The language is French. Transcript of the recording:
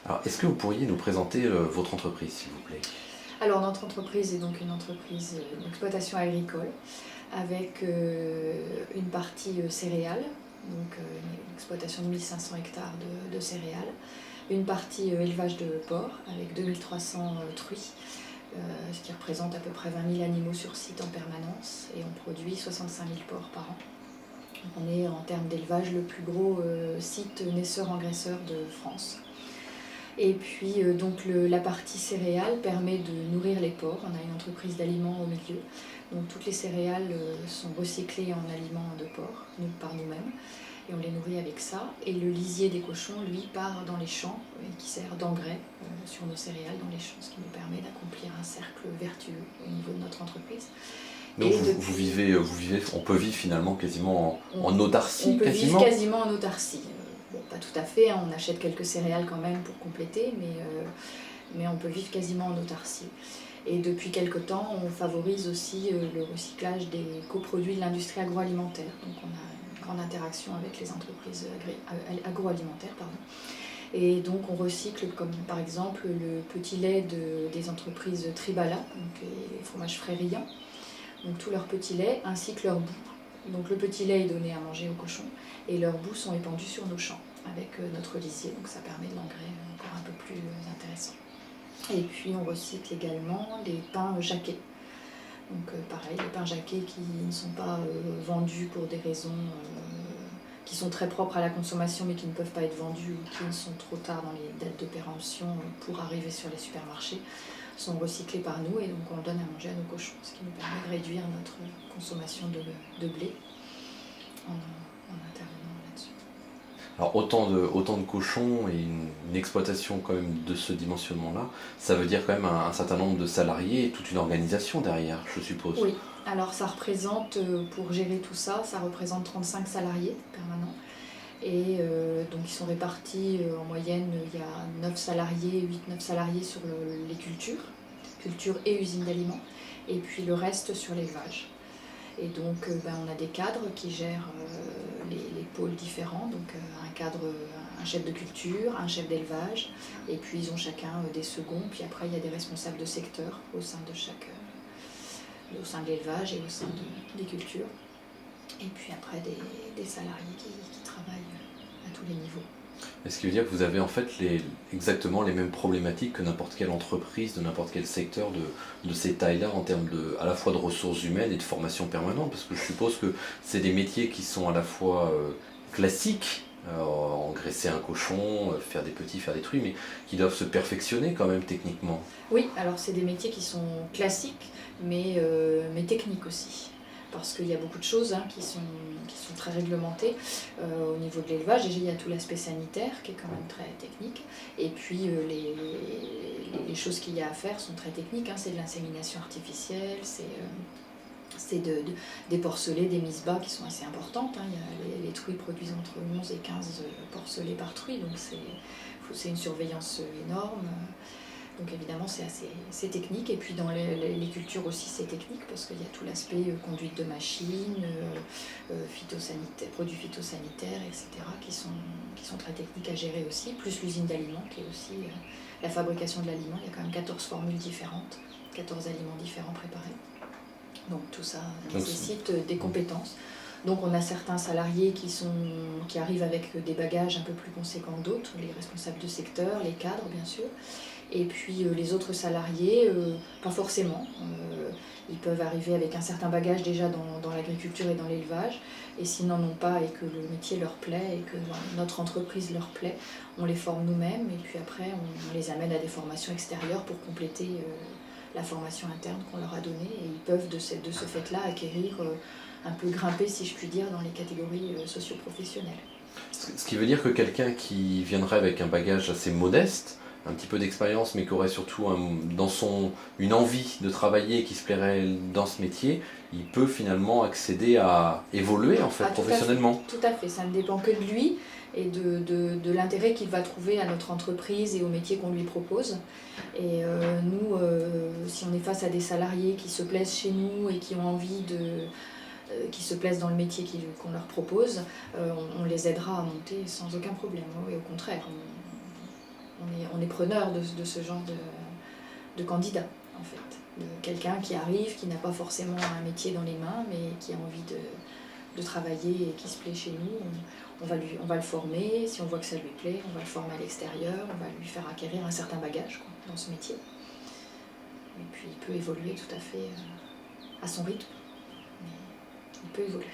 Alors, est-ce que vous pourriez nous présenter votre entreprise, s'il vous plaît? Alors notre entreprise est donc une entreprise d'exploitation agricole avec une partie céréales, donc une exploitation de 1500 hectares de céréales, une partie élevage de porcs avec 2300 truies, ce qui représente à peu près 20 000 animaux sur site en permanence, et on produit 65 000 porcs par an. Donc on est en termes d'élevage le plus gros site naisseur-engraisseur de France. Et puis donc la partie céréales permet de nourrir les porcs. On a une entreprise d'aliments au milieu. Donc toutes les céréales sont recyclées en aliments de porc, par nous-mêmes. Et on les nourrit avec ça. Et le lisier des cochons, lui, part dans les champs et qui sert d'engrais sur nos céréales dans les champs, ce qui nous permet d'accomplir un cercle vertueux au niveau de notre entreprise. Donc vous vivez, on peut vivre finalement quasiment en autarcie, on peut quasiment. vivre quasiment en autarcie. Bon, pas tout à fait, hein, on achète quelques céréales quand même pour compléter, mais on peut vivre quasiment en autarcie. Et depuis quelque temps, on favorise aussi le recyclage des coproduits de l'industrie agroalimentaire. Donc on a une grande interaction avec les entreprises agroalimentaires. Et donc on recycle comme par exemple le petit lait des entreprises Tribala, donc les fromages frais riants. Donc tout leur petit lait ainsi que leur boue. Donc le petit lait est donné à manger aux cochons et leurs boues sont épandues sur nos champs avec notre lisier, donc ça permet de l'engrais encore un peu plus intéressant. Et puis on recycle également les pains jaqués. Donc pareil, les pains jaqués qui ne sont pas vendus pour des raisons qui sont très propres à la consommation mais qui ne peuvent pas être vendus ou qui ne sont trop tard dans les dates de péremption pour arriver sur les supermarchés, sont recyclés par nous et donc on donne à manger à nos cochons, ce qui nous permet de réduire notre consommation de blé en intervenant là-dessus. Alors autant de cochons et une exploitation quand même de ce dimensionnement-là, ça veut dire quand même un certain nombre de salariés et toute une organisation derrière, je suppose. Oui, alors ça représente, pour gérer tout ça, ça représente 35 salariés permanents. Et donc ils sont répartis en moyenne, il y a 9 salariés, 8-9 salariés sur les cultures et usines d'aliments, et puis le reste sur l'élevage. Et donc on a des cadres qui gèrent les pôles différents, donc un chef de culture, un chef d'élevage, et puis ils ont chacun des seconds, puis après il y a des responsables de secteur au sein de l'élevage et au sein des cultures. Et puis après des salariés qui travaillent à tous les niveaux. Et ce qui veut dire que vous avez en fait exactement les mêmes problématiques que n'importe quelle entreprise, de n'importe quel secteur de ces tailles-là en termes à la fois de ressources humaines et de formation permanente, parce que je suppose que c'est des métiers qui sont à la fois classiques, engraisser un cochon, faire des petits, faire des truies, mais qui doivent se perfectionner quand même techniquement. Oui, alors c'est des métiers qui sont classiques, mais techniques aussi. Parce qu'il y a beaucoup de choses qui sont très réglementées au niveau de l'élevage. Déjà, il y a tout l'aspect sanitaire qui est quand même très technique. Et puis, les choses qu'il y a à faire sont très techniques. C'est de l'insémination artificielle, c'est des porcelets, des mises bas qui sont assez importantes. Les truies produisent entre 11 et 15 porcelets par truie, donc c'est une surveillance énorme. Donc évidemment c'est technique, et puis dans les cultures aussi c'est technique parce qu'il y a tout l'aspect conduite de machines, produits phytosanitaires, etc. qui sont très techniques à gérer aussi, plus l'usine d'aliments qui est aussi la fabrication de l'aliment. Il y a quand même 14 formules différentes, 14 aliments différents préparés. Donc tout ça nécessite des compétences. Donc on a certains salariés qui arrivent avec des bagages un peu plus conséquents que d'autres, les responsables de secteur, les cadres bien sûr. Et puis les autres salariés, pas forcément. Ils peuvent arriver avec un certain bagage déjà dans l'agriculture et dans l'élevage. Et s'ils n'en ont pas et que le métier leur plaît et que notre entreprise leur plaît, on les forme nous-mêmes. Et puis après, on les amène à des formations extérieures pour compléter la formation interne qu'on leur a donnée. Et ils peuvent de ce fait-là acquérir, un peu grimper, si je puis dire, dans les catégories socio-professionnelles. Ce qui veut dire que quelqu'un qui viendrait avec un bagage assez modeste, un petit peu d'expérience, mais qui aurait surtout une envie de travailler, qui se plairait dans ce métier, il peut finalement accéder à évoluer en fait, professionnellement. Tout à fait, ça ne dépend que de lui et de l'intérêt qu'il va trouver à notre entreprise et au métier qu'on lui propose. Et nous, si on est face à des salariés qui se plaisent chez nous et qui ont envie qui se plaisent dans le métier qu'on leur propose, on les aidera à monter sans aucun problème. Et au contraire, on est preneur de ce genre de candidat, en fait. De quelqu'un qui arrive, qui n'a pas forcément un métier dans les mains, mais qui a envie de travailler et qui se plaît chez nous. On va le former, si on voit que ça lui plaît, on va le former à l'extérieur, on va lui faire acquérir un certain bagage dans ce métier. Et puis il peut évoluer tout à fait à son rythme, mais il peut évoluer.